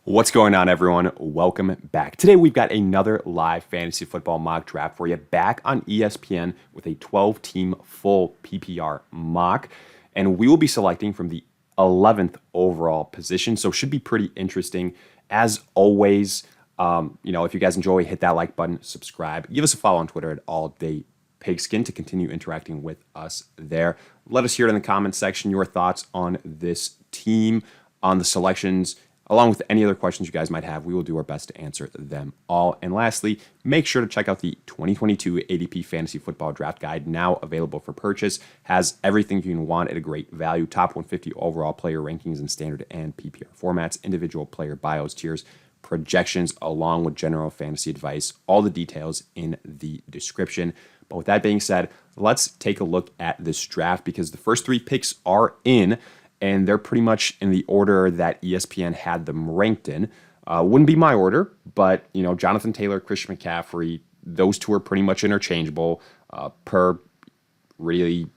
What's going on, everyone? Welcome back. Today, we've got another live fantasy football mock draft for you back on ESPN with a 12-team full PPR mock. And we will be selecting from the 11th overall position. So should be pretty interesting. As always, if you guys enjoy, hit that like button, subscribe. Give us a follow on Twitter at AllDayPigskin to continue interacting with us there. Let us hear it in the comments section, your thoughts on this team, on the selections, along with any other questions you guys might have. We will do our best to answer them all. And lastly, make sure to check out the 2022 ADP Fantasy Football Draft Guide, now available for purchase. Has everything you can want at a great value. Top 150 overall player rankings in standard and PPR formats, individual player bios, tiers, projections, along with general fantasy advice. All the details in the description. But with that being said, let's take a look at this draft because the first three picks are in, and they're pretty much in the order that ESPN had them ranked in. Wouldn't be my order, but Jonathan Taylor, Christian McCaffrey, those two are pretty much interchangeable per really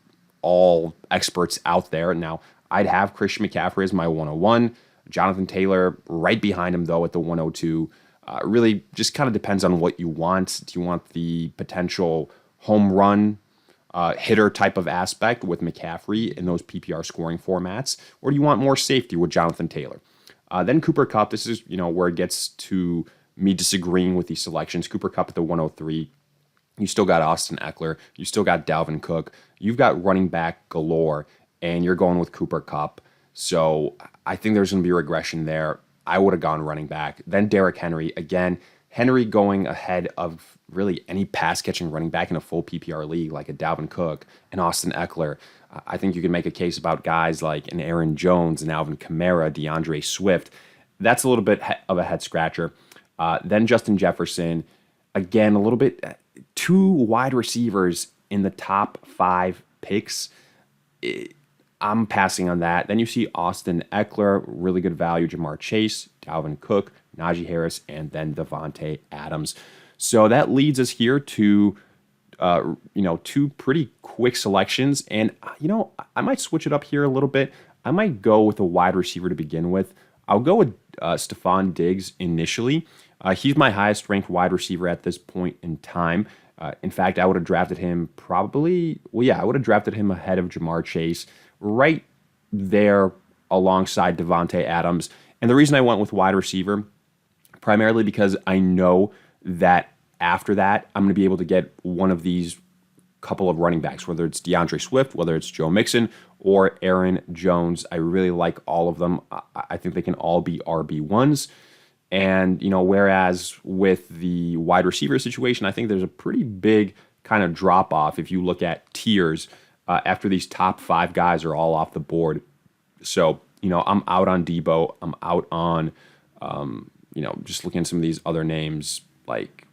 all experts out there. Now, I'd have Christian McCaffrey as my 101, Jonathan Taylor right behind him, though, at the 102. Really just kind of depends on what you want. Do you want the potential home run hitter type of aspect with McCaffrey in those PPR scoring formats, or do you want more safety with Jonathan Taylor? Then Cooper Kupp. This is where it gets to me disagreeing with these selections. Cooper Kupp at the 103. You still got Austin Eckler. You still got Dalvin Cook. You've got running back galore, and you're going with Cooper Kupp. So I think there's going to be regression there. I would have gone running back. Then Derrick Henry. Again, Henry going ahead of really any pass-catching running back in a full PPR league like a Dalvin Cook and Austin Eckler. I think you can make a case about guys like an Aaron Jones and Alvin Kamara, DeAndre Swift. That's a little bit of a head-scratcher. Then Justin Jefferson. Again, a little bit, two wide receivers in the top 5 picks. I'm passing on that. Then you see Austin Eckler, really good value, Jamar Chase, Dalvin Cook, Najee Harris, and then Devontae Adams. So that leads us here to, two pretty quick selections. And, I might switch it up here a little bit. I might go with a wide receiver to begin with. I'll go with Stephon Diggs initially. He's my highest ranked wide receiver at this point in time. In fact, I would have drafted him I would have drafted him ahead of Jamar Chase, right there alongside Devontae Adams. And the reason I went with wide receiver, primarily because I know that after that, I'm going to be able to get one of these couple of running backs, whether it's DeAndre Swift, whether it's Joe Mixon, or Aaron Jones. I really like all of them. I think they can all be RB1s. And, whereas with the wide receiver situation, I think there's a pretty big kind of drop off if you look at tiers after these top 5 guys are all off the board. So, I'm out on Debo. I'm out on, just looking at some of these other names. Like,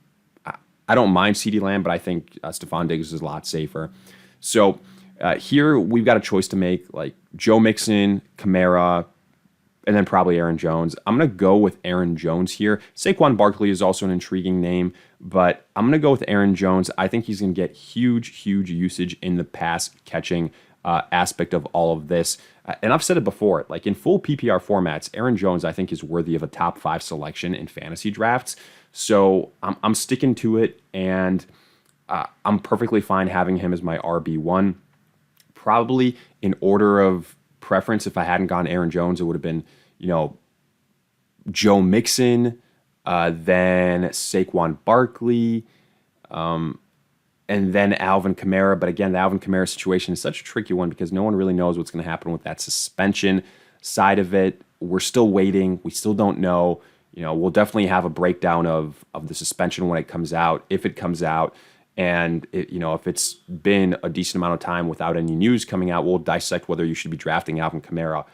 I don't mind CeeDee Lamb, but I think Stephon Diggs is a lot safer. So here we've got a choice to make, like Joe Mixon, Kamara, and then probably Aaron Jones. I'm going to go with Aaron Jones here. Saquon Barkley is also an intriguing name, but I'm going to go with Aaron Jones. I think he's going to get huge usage in the pass-catching aspect of all of this. And I've said it before, like in full PPR formats, Aaron Jones, I think, is worthy of a top 5 selection in fantasy drafts. So I'm sticking to it, and I'm perfectly fine having him as my RB1. Probably in order of preference, if I hadn't gone Aaron Jones, it would have been, Joe Mixon, then Saquon Barkley, and then Alvin Kamara. But again, the Alvin Kamara situation is such a tricky one because no one really knows what's going to happen with that suspension side of it. We're still waiting. We still don't know. We'll definitely have a breakdown of the suspension when it comes out, if it comes out. And, if it's been a decent amount of time without any news coming out, we'll dissect whether you should be drafting Alvin Kamara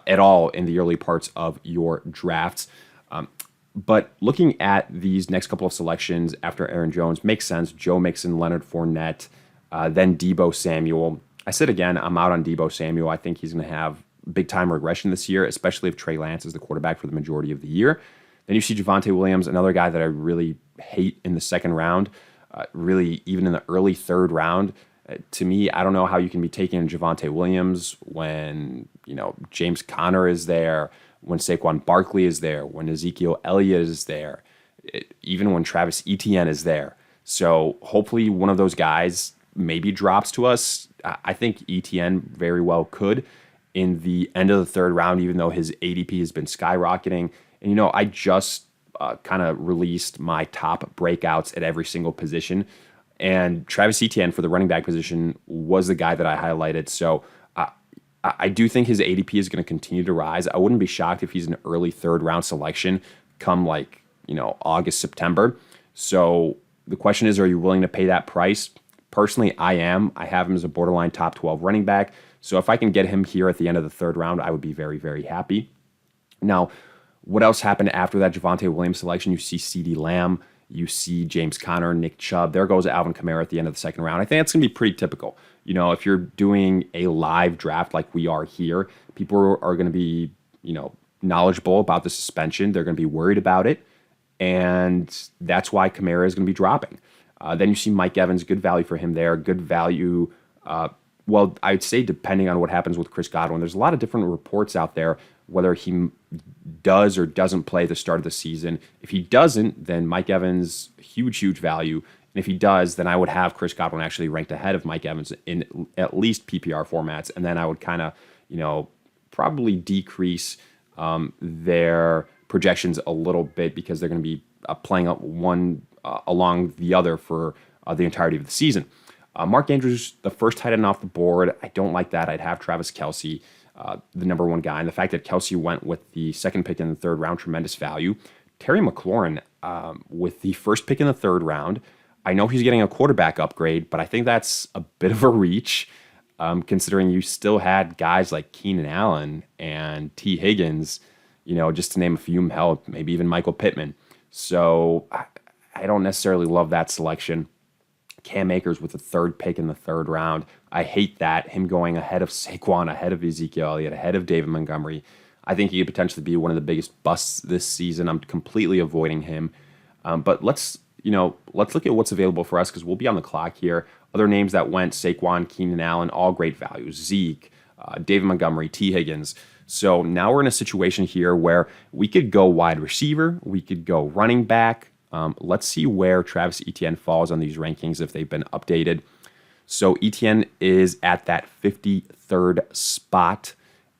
at all in the early parts of your drafts. But looking at these next couple of selections after Aaron Jones makes sense. Joe Mixon, Leonard Fournette, then Deebo Samuel. I said again, I'm out on Deebo Samuel. I think he's going to have big-time regression this year, especially if Trey Lance is the quarterback for the majority of the year. Then you see Javonte Williams, another guy that I really hate in the second round, really even in the early third round. To me, I don't know how you can be taking Javonte Williams when, James Conner is there, when Saquon Barkley is there, when Ezekiel Elliott is there, even when Travis Etienne is there. So hopefully one of those guys maybe drops to us. I think Etienne very well could in the end of the third round, even though his ADP has been skyrocketing. And, I just kind of released my top breakouts at every single position. And Travis Etienne for the running back position was the guy that I highlighted. So I do think his ADP is going to continue to rise. I wouldn't be shocked if he's an early third round selection come August, September. So the question is, are you willing to pay that price? Personally, I am. I have him as a borderline top 12 running back. So if I can get him here at the end of the third round, I would be very, very happy. Now, what else happened after that Javonte Williams selection? You see CeeDee Lamb, you see James Conner, Nick Chubb. There goes Alvin Kamara at the end of the second round. I think that's going to be pretty typical. If you're doing a live draft like we are here, people are going to be, knowledgeable about the suspension. They're going to be worried about it. And that's why Kamara is going to be dropping. Then you see Mike Evans, good value for him there, good value. Well, I'd say depending on what happens with Chris Godwin, there's a lot of different reports out there, whether he does or doesn't play the start of the season. If he doesn't, then Mike Evans, huge, huge value. And if he does, then I would have Chris Godwin actually ranked ahead of Mike Evans in at least PPR formats. And then I would kind of, probably decrease their projections a little bit because they're going to be playing up one along the other for the entirety of the season. Mark Andrews, the first tight end off the board. I don't like that. I'd have Travis Kelce, the number one guy. And the fact that Kelce went with the second pick in the third round, tremendous value. Terry McLaurin with the first pick in the third round. I know he's getting a quarterback upgrade, but I think that's a bit of a reach considering you still had guys like Keenan Allen and T. Higgins, just to name a few, hell, maybe even Michael Pittman. So I don't necessarily love that selection. Cam Akers with the third pick in the third round. I hate that. Him going ahead of Saquon, ahead of Ezekiel Elliott, ahead of David Montgomery. I think he could potentially be one of the biggest busts this season. I'm completely avoiding him. But let's look at what's available for us because we'll be on the clock here. Other names that went, Saquon, Keenan Allen, all great values. Zeke, David Montgomery, T. Higgins. So now we're in a situation here where we could go wide receiver. We could go running back. Let's see where Travis Etienne falls on these rankings if they've been updated. So Etienne is at that 53rd spot.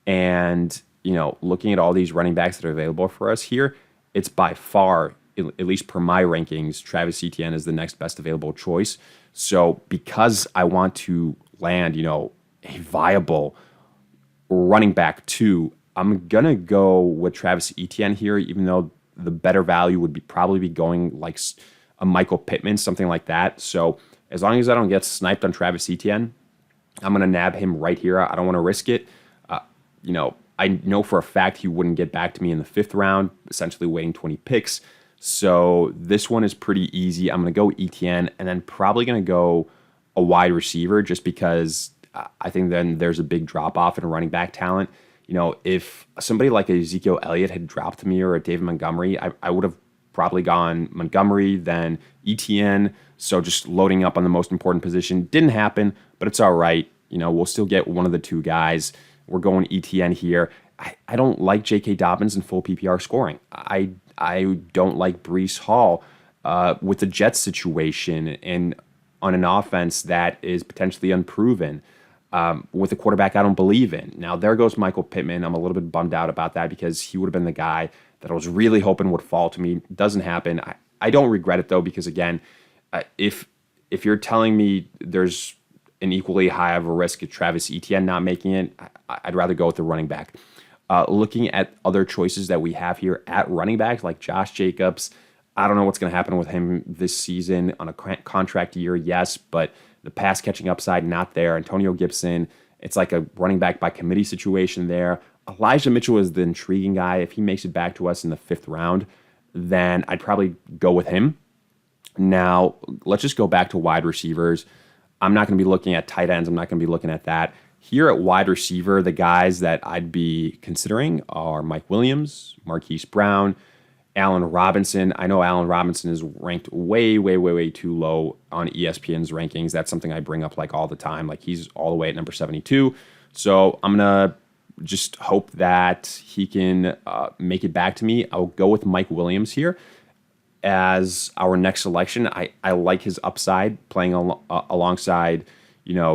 And, looking at all these running backs that are available for us here, it's by far, at least per my rankings, Travis Etienne is the next best available choice. So because I want to land, a viable running back two, I'm going to go with Travis Etienne here, even though the better value would probably be going like a Michael Pittman, something like that. So as long as I don't get sniped on Travis Etienne, I'm going to nab him right here. I don't want to risk it. I know for a fact he wouldn't get back to me in the fifth round, essentially waiting 20 picks. So this one is pretty easy. I'm going to go Etienne and then probably going to go a wide receiver just because I think then there's a big drop-off in running back talent. If somebody like Ezekiel Elliott had dropped to me or a David Montgomery, I would have probably gone Montgomery, then Etienne. So just loading up on the most important position didn't happen, but it's all right. We'll still get one of the two guys. We're going Etienne here. I don't like J.K. Dobbins in full PPR scoring. I don't like Breece Hall with the Jets situation and on an offense that is potentially unproven. With a quarterback I don't believe in. Now, there goes Michael Pittman. I'm a little bit bummed out about that because he would have been the guy that I was really hoping would fall to me. Doesn't happen. I don't regret it, though, because, again, if you're telling me there's an equally high of a risk of Travis Etienne not making it, I'd rather go with the running back. Looking at other choices that we have here at running back, like Josh Jacobs, I don't know what's going to happen with him this season on a contract year, yes, but the pass catching upside, not there. Antonio Gibson, it's like a running back by committee situation there. Elijah Mitchell is the intriguing guy. If he makes it back to us in the fifth round, then I'd probably go with him. Now, let's just go back to wide receivers. I'm not going to be looking at tight ends. I'm not going to be looking at that. Here at wide receiver, the guys that I'd be considering are Mike Williams, Marquise Brown, Allen Robinson. I know Allen Robinson is ranked way, way, way, way too low on ESPN's rankings. That's something I bring up like all the time. Like he's all the way at number 72. So I'm going to just hope that he can make it back to me. I'll go with Mike Williams here as our next selection. I like his upside playing alongside,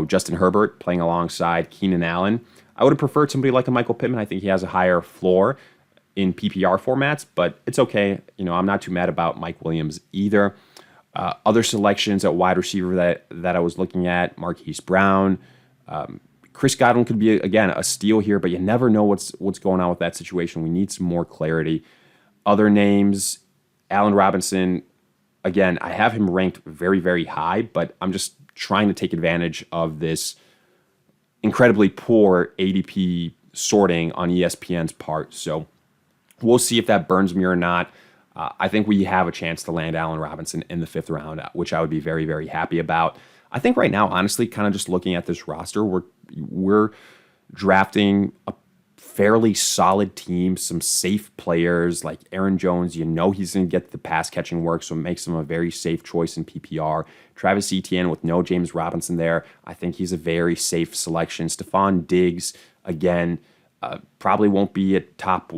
Justin Herbert, playing alongside Keenan Allen. I would have preferred somebody like a Michael Pittman. I think he has a higher floor in PPR formats, but it's okay. I'm not too mad about Mike Williams either. Other selections at wide receiver that I was looking at, Marquise Brown. Chris Godwin could be, again, a steal here, but you never know what's going on with that situation. We need some more clarity. Other names, Allen Robinson, again, I have him ranked very, very high, but I'm just trying to take advantage of this incredibly poor ADP sorting on ESPN's part. So we'll see if that burns me or not. I think we have a chance to land Allen Robinson in the 5th round, which I would be very, very happy about. I think right now, honestly, kind of just looking at this roster, we're drafting a fairly solid team, some safe players like Aaron Jones. He's going to get the pass catching work, so it makes him a very safe choice in PPR. Travis Etienne with no James Robinson there, I think he's a very safe selection. Stephon Diggs, again, probably won't be a top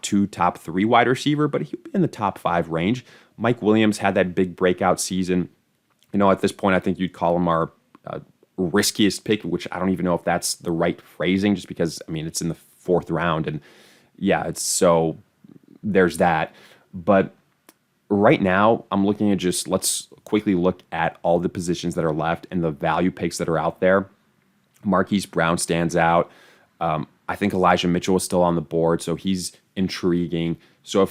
2, top 3 wide receiver, but he'll be in the top 5 range. Mike Williams had that big breakout season. At this point, I think you'd call him our riskiest pick, which I don't even know if that's the right phrasing, just because, it's in the 4th round. And yeah, so there's that. But right now, I'm looking at let's quickly look at all the positions that are left and the value picks that are out there. Marquise Brown stands out. I think Elijah Mitchell is still on the board, so he's intriguing. So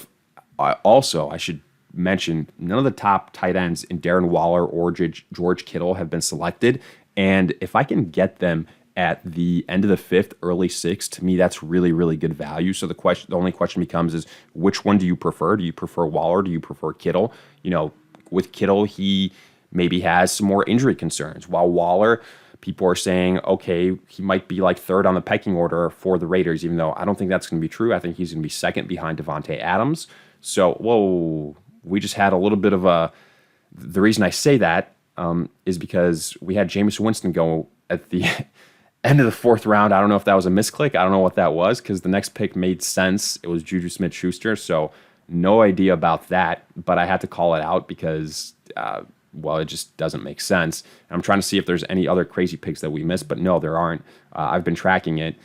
I should mention, none of the top tight ends in Darren Waller or George Kittle have been selected. And if I can get them at the end of the 5th, early 6th, to me, that's really, really good value. So the only question becomes is, which one do you prefer? Do you prefer Waller? Do you prefer Kittle? With Kittle, he maybe has some more injury concerns, while Waller, people are saying, okay, he might be like 3rd on the pecking order for the Raiders, even though I don't think that's going to be true. I think he's going to be 2nd behind Devontae Adams. So, we just had a little bit of the reason I say that is because we had Jameis Winston go at the end of the 4th round. I don't know if that was a misclick. I don't know what that was, because the next pick made sense. It was Juju Smith-Schuster, so no idea about that, but I had to call it out because, it just doesn't make sense. And I'm trying to see if there's any other crazy picks that we missed, but no, there aren't. I've been tracking it.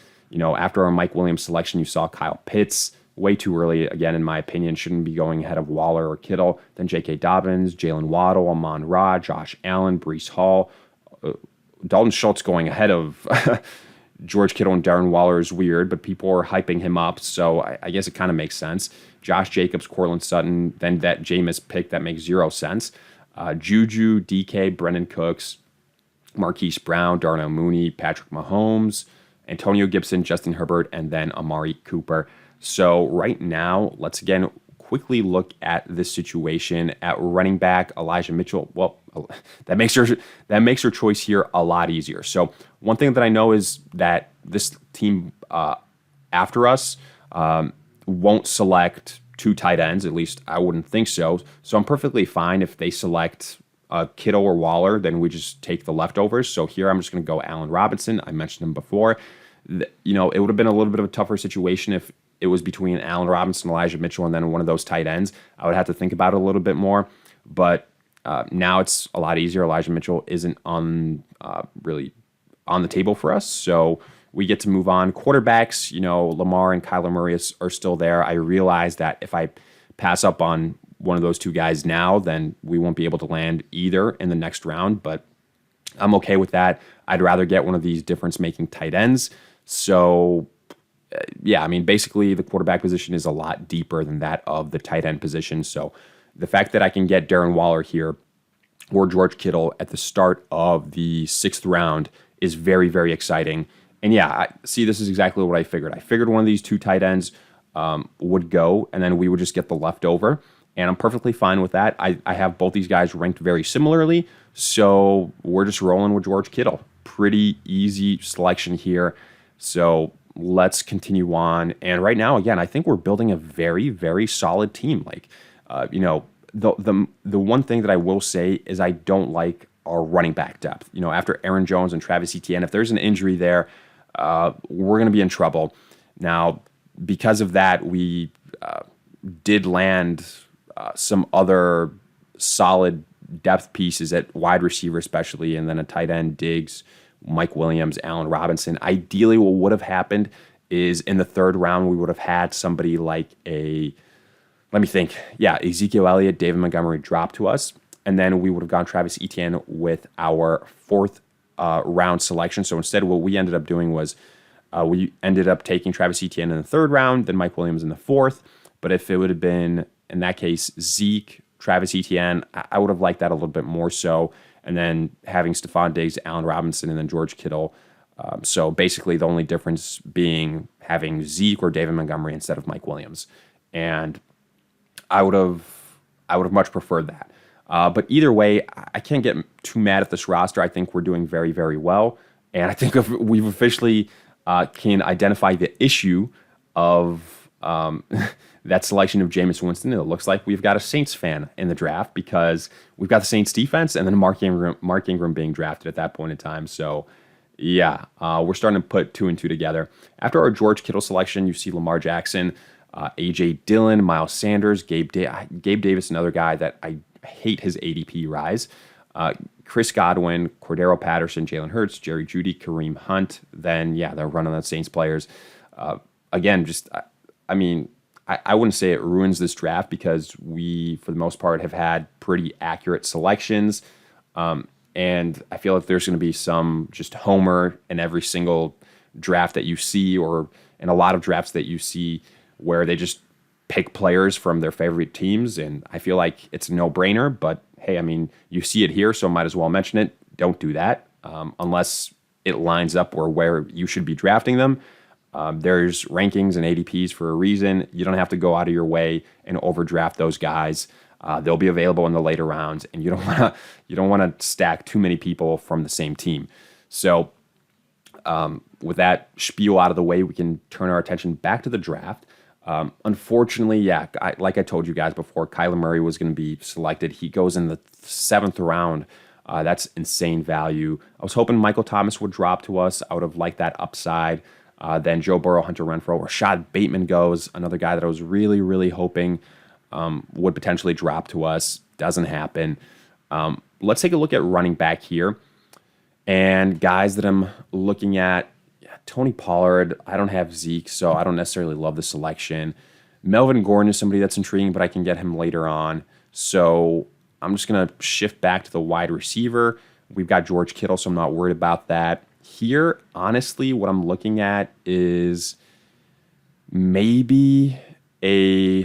After our Mike Williams selection, you saw Kyle Pitts, way too early, again, in my opinion, shouldn't be going ahead of Waller or Kittle. Then J.K. Dobbins, Jalen Waddle, Amon-Ra, Josh Allen, Breece Hall. Dalton Schultz going ahead of George Kittle and Darren Waller is weird, but people are hyping him up, so I guess it kind of makes sense. Josh Jacobs, Courtland Sutton, then that Jameis pick, that makes 0 sense. Juju, DK, Brendan Cooks, Marquise Brown, Darnell Mooney, Patrick Mahomes, Antonio Gibson, Justin Herbert, and then Amari Cooper. So right now, let's again quickly look at this situation at running back. Elijah Mitchell, well, that makes your choice here a lot easier. So one thing that I know is that this team after us won't select 2 tight ends. At least I wouldn't think so. So I'm perfectly fine if they select Kittle or Waller, then we just take the leftovers. So here I'm just going to go Allen Robinson. I mentioned him before. It would have been a little bit of a tougher situation if it was between Allen Robinson, Elijah Mitchell, and then one of those tight ends. I would have to think about it a little bit more. But now it's a lot easier. Elijah Mitchell isn't really on the table for us. So we get to move on. Quarterbacks, Lamar and Kyler Murray are still there. I realize that if I pass up on one of those 2 guys now, then we won't be able to land either in the next round, but I'm okay with that. I'd rather get one of these difference-making tight ends. So, basically the quarterback position is a lot deeper than that of the tight end position. So the fact that I can get Darren Waller here or George Kittle at the start of the 6th round is very, very exciting. And this is exactly what I figured. I figured one of these 2 tight ends would go, and then we would just get the leftover. And I'm perfectly fine with that. I have both these guys ranked very similarly, so we're just rolling with George Kittle. Pretty easy selection here. So let's continue on. And right now, again, I think we're building a very, very solid team. The one thing that I will say is I don't like our running back depth. After Aaron Jones and Travis Etienne, if there's an injury there, we're going to be in trouble. Now, because of that, we did land some other solid depth pieces at wide receiver, especially, and then a tight end, Diggs, Mike Williams, Allen Robinson. Ideally, what would have happened is in the third round, we would have had somebody like let me think. Yeah, Ezekiel Elliott, David Montgomery dropped to us, and then we would have gone Travis Etienne with our fourth round selection. So instead, what we ended up doing was we ended up taking Travis Etienne in the third round, then Mike Williams in the fourth. But if it would have been, in that case, Zeke, Travis Etienne, I would have liked that a little bit more so. And then having Stephon Diggs, Allen Robinson, and then George Kittle. So basically the only difference being having Zeke or David Montgomery instead of Mike Williams. And I would have much preferred that. But either way, I can't get too mad at this roster. I think we're doing very, very well. And I think we've officially can identify the issue of that selection of Jameis Winston. It looks like we've got a Saints fan in the draft because we've got the Saints defense and then Mark Ingram being drafted at that point in time. So, yeah, we're starting to put two and two together. After our George Kittle selection, you see Lamar Jackson, A.J. Dillon, Miles Sanders, Gabe Davis, another guy that I hate his ADP rise. Chris Godwin, Cordero Patterson, Jalen Hurts, Jerry Jeudy, Kareem Hunt. Then, yeah, they're running the Saints players. Again, I wouldn't say it ruins this draft because we, for the most part, have had pretty accurate selections. And I feel like there's going to be some just homer in every single draft that you see, or in a lot of drafts that you see where they just pick players from their favorite teams. And I feel like it's a no-brainer, but hey, I mean, you see it here, so might as well mention it. Don't do that unless it lines up or where you should be drafting them. There's rankings and ADPs for a reason. You don't have to go out of your way and overdraft those guys. They'll be available in the later rounds, and you don't want to stack too many people from the same team. So, with that spiel out of the way, we can turn our attention back to the draft. Unfortunately, like I told you guys before, Kyler Murray was going to be selected. He goes in the 7th round. That's insane value. I was hoping Michael Thomas would drop to us. I would have liked that upside. Then Joe Burrow, Hunter Renfrow, Rashad Bateman goes, another guy that I was really, really hoping would potentially drop to us. Doesn't happen. Let's take a look at running back here. And guys that I'm looking at, Tony Pollard. I don't have Zeke, so I don't necessarily love the selection. Melvin Gordon is somebody that's intriguing, but I can get him later on. So I'm just going to shift back to the wide receiver. We've got George Kittle, so I'm not worried about that. Here, honestly, what I'm looking at is maybe a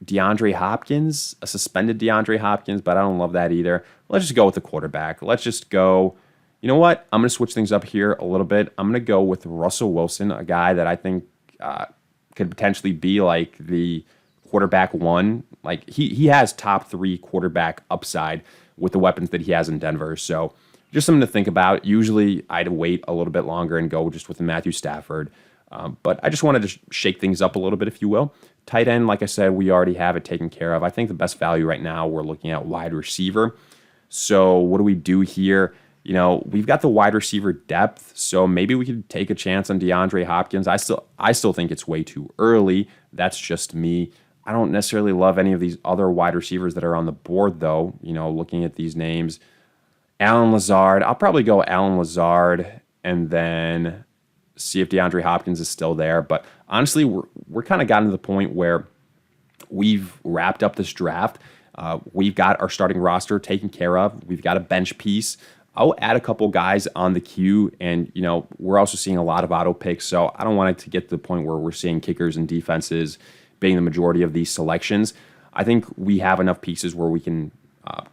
DeAndre Hopkins, a suspended DeAndre Hopkins, but I don't love that either. Let's just go with the quarterback. Let's just go. You know what? I'm going to switch things up here a little bit. I'm going to go with Russell Wilson, a guy that I think could potentially be like the quarterback one. Like he has top 3 quarterback upside with the weapons that he has in Denver. So just something to think about. Usually I'd wait a little bit longer and go just with Matthew Stafford. But I just wanted to shake things up a little bit, if you will. Tight end, like I said, we already have it taken care of. I think the best value right now, we're looking at wide receiver. So what do we do here? You know, we've got the wide receiver depth, so maybe we could take a chance on DeAndre Hopkins. I still think it's way too early. That's just me. I don't necessarily love any of these other wide receivers that are on the board, though. You know, looking at these names, Allen Lazard. I'll probably go Allen Lazard and then see if DeAndre Hopkins is still there. But honestly, we're kind of gotten to the point where we've wrapped up this draft. We've got our starting roster taken care of. We've got a bench piece. I'll add a couple guys on the queue, and you know we're also seeing a lot of auto picks, so I don't want it to get to the point where we're seeing kickers and defenses being the majority of these selections. I think we have enough pieces where we can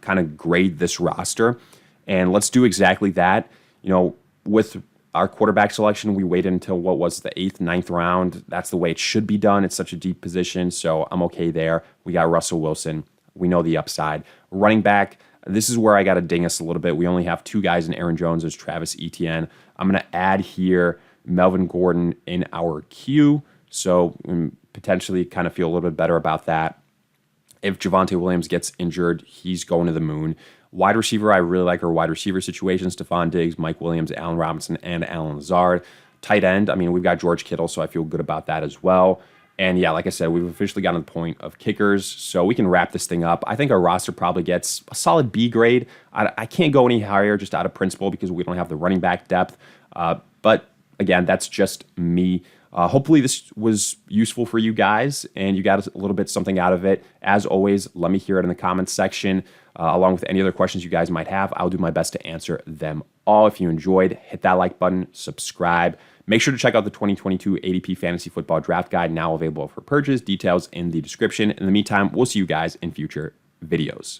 kind of grade this roster, and let's do exactly that. You know, with our quarterback selection, we waited until what was the 8th, 9th round. That's the way it should be done. It's such a deep position, so I'm okay there. We got Russell Wilson. We know the upside. Running back. This is where I got to ding us a little bit. We only have 2 guys in Aaron Jones as Travis Etienne. I'm going to add here Melvin Gordon in our queue, so potentially kind of feel a little bit better about that. If Javonte Williams gets injured, he's going to the moon. Wide receiver, I really like our wide receiver situation. Stephon Diggs, Mike Williams, Allen Robinson, and Allen Lazard. Tight end, I mean, we've got George Kittle, so I feel good about that as well. And yeah, like I said, we've officially gotten to the point of kickers, so we can wrap this thing up. I think our roster probably gets a solid B grade. I can't go any higher just out of principle because we don't have the running back depth. But again, that's just me. Hopefully this was useful for you guys and you got a little bit something out of it. As always, let me hear it in the comments section, along with any other questions you guys might have. I'll do my best to answer them all. If you enjoyed, hit that like button, subscribe. Make sure to check out the 2022 ADP Fantasy Football Draft Guide, now available for purchase. Details in the description. In the meantime, we'll see you guys in future videos.